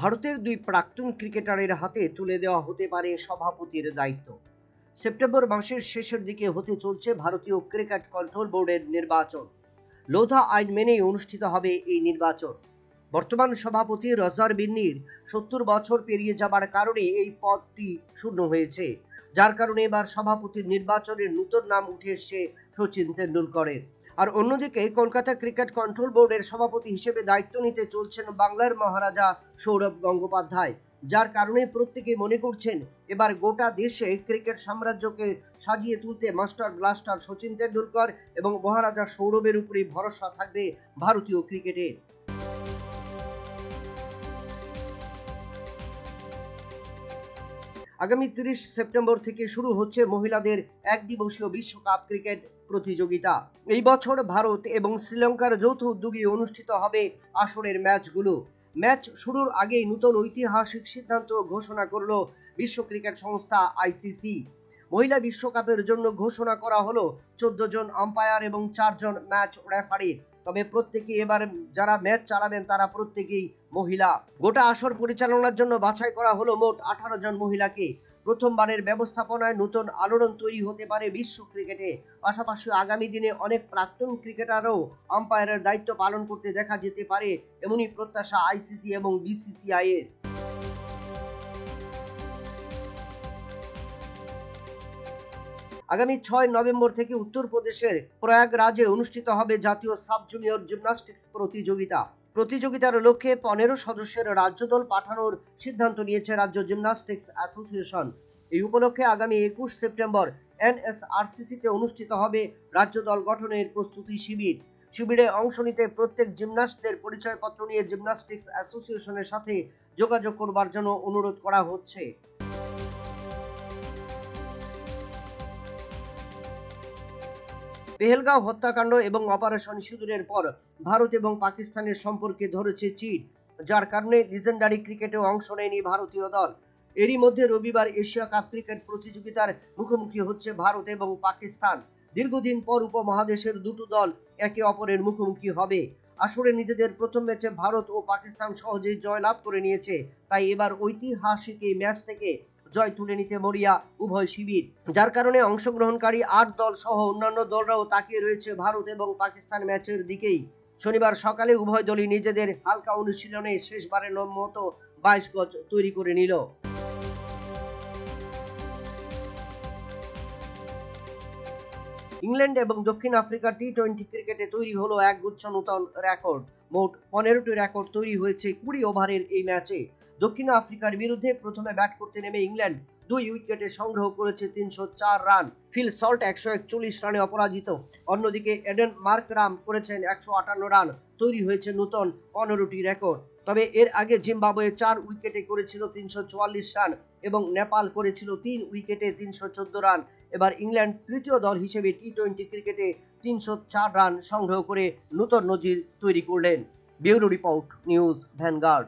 ভারতের দুই প্রাক্তন ক্রিকেটারের হাতে তুলে দেওয়া হতে পারে সভাপতির দায়িত্ব। সেপ্টেম্বর মাসের শেষের দিকে হতে চলছে ভারতীয় ক্রিকেট কন্ট্রোল বোর্ডের নির্বাচন। লোধা আইন মেনেই অনুষ্ঠিত হবে এই নির্বাচন। বর্তমান সভাপতি রজার বিন্নির 70 বছর পেরিয়ে যাবার কারণে এই পদটি শূন্য হয়েছে, যার কারণে এবার সভাপতির নির্বাচনের নতুন নাম উঠে এসছে সচিন তেন্ডুলকরের। আর অন্যদিকে কলকাতা ক্রিকেট কন্ট্রোল বোর্ডের সভাপতি হিসেবে দায়িত্ব নিতে চলছেন বাংলার মহারাজা সৌরভ গঙ্গোপাধ্যায়, যার কারণে প্রত্যেকে মনে করছেন এবার গোটা দেশে ক্রিকেট সাম্রাজ্যকে সাজিয়ে তুলতে মাস্টার ব্লাস্টার সচিন তেন্ডুলকর এবং মহারাজা সৌরভের উপরে ভরসা থাকবে ভারতীয় ক্রিকেটে। আগামী 30 সেপ্টেম্বর থেকে শুরু হচ্ছে মহিলাদের একদিবসীয় বিশ্বকাপ ক্রিকেট প্রতিযোগিতা। এই বছর ভারত এবং শ্রীলঙ্কার যৌথ উদ্যোগে অনুষ্ঠিত হবে আসরের ম্যাচগুলো। ম্যাচ শুরুর আগেই নতুন ঐতিহাসিক সিদ্ধান্ত ঘোষণা করল বিশ্ব ক্রিকেট সংস্থা আইসিসি। মহিলা বিশ্বকাপের জন্য ঘোষণা করা হলো 14 জন আম্পায়ার এবং 4 জন ম্যাচ রেফারি। তবে প্রত্যেকেই এবার যারা ম্যাচ চালাবেন তারা প্রত্যেকেই মহিলা। গোটা আসর পরিচালনার জন্য বাছাই করা হলো মোট 18 জন মহিলাকে। প্রথমবারের ব্যবস্থাপনায় নতুন আলোড়ন তৈরি হতে পারে বিশ্ব ক্রিকেটে। পাশাপাশি আগামী দিনে অনেক প্রাক্তন ক্রিকেটারও আম্পায়ারের দায়িত্ব পালন করতে দেখা যেতে পারে, এমনই প্রত্যাশা আইসিসি এবং বিসিসিআই এর। আগামী 6 নভেম্বর থেকে উত্তরপ্রদেশের প্রয়াগরাজে অনুষ্ঠিত হবে জাতীয় সাব জুনিয়র জিমন্যাস্টিক্স প্রতিযোগিতার লক্ষ্যে 15 সদস্যের রাজ্য দল পাঠানোর সিদ্ধান্ত নিয়েছে রাজ্য জিমন্যাস্টিক্স অ্যাসোসিয়েশন। এই উপলক্ষে আগামী 21 সেপ্টেম্বর এনএসআরসিসিতে অনুষ্ঠিত হবে রাজ্য দল গঠনের প্রস্তুতি শিবির। শিবিরে অংশ নিতে প্রত্যেক জিমন্যাস্টদের পরিচয়পত্র নিয়ে জিমন্যাস্টিক্স অ্যাসোসিয়েশনের সাথে যোগাযোগ করবার জন্য অনুরোধ করা হচ্ছে। পেহেলগাঁও হত্যাকাণ্ড এবং অপারেশন সিঁদুরের পর ভারত এবং পাকিস্তানের সম্পর্কে ধরেছে চিড়, যার কারণে লিজেন্ডারি ক্রিকেটেও অংশ নেয়নি ভারতীয় দল। এরই মধ্যে রবিবার এশিয়া কাপ ক্রিকেট প্রতিযোগিতার মুখোমুখি হচ্ছে ভারত এবং পাকিস্তান। দীর্ঘদিন পর উপমহাদেশের দুটো দল একে অপরের মুখোমুখি হবে। আসলে নিজেদের প্রথম ম্যাচে ভারত ও পাকিস্তান সহজেই জয়লাভ করে নিয়েছে, তাই এবার ঐতিহাসিক এই ম্যাচ থেকে জয় তুলে নিতে মরিয়া উভয় শিবির, যার কারণে অংশগ্রহণকারী 8 দল সহ অন্যান্য দলরাও তাকিয়ে রয়েছে ভারত এবং পাকিস্তান ম্যাচের দিকেই। শনিবার সকালে উভয় দলই নিজেদের হালকা অনুশীলনে শেষবারের মতো 22 গজ তৈরি করে নিল। ইংল্যান্ড এবং দক্ষিণ আফ্রিকার টি-20 ক্রিকেটে তৈরি হলো একগুচ্ছ নতুন রেকর্ড। মোট 15টি রেকর্ড তৈরি হয়েছে 20 ওভারের এই ম্যাচে। দক্ষিণ আফ্রিকার বিরুদ্ধে প্রথমে ব্যাট করতে নেমে ইংল্যান্ড 2 উইকেটে সংগ্রহ করেছে 304 রান। ফিল সল্ট 141 রানে অপরাজিত। অন্যদিকে এডেন মার্করাম করেছেন 158 রান। তৈরি হয়েছে নতুন 15টি রেকর্ড। তবে এর আগে জিম্বাবুয়ে 4 উইকেটে করেছিল 344 রান এবং নেপাল করেছিল 3 উইকেটে 314 রান। এবার ইংল্যান্ড তৃতীয় দল হিসেবে টি-20 ক্রিকেটে 304 রান সংগ্রহ করে নতুন নজির তৈরি করলেন। Bureau report, news vanguard.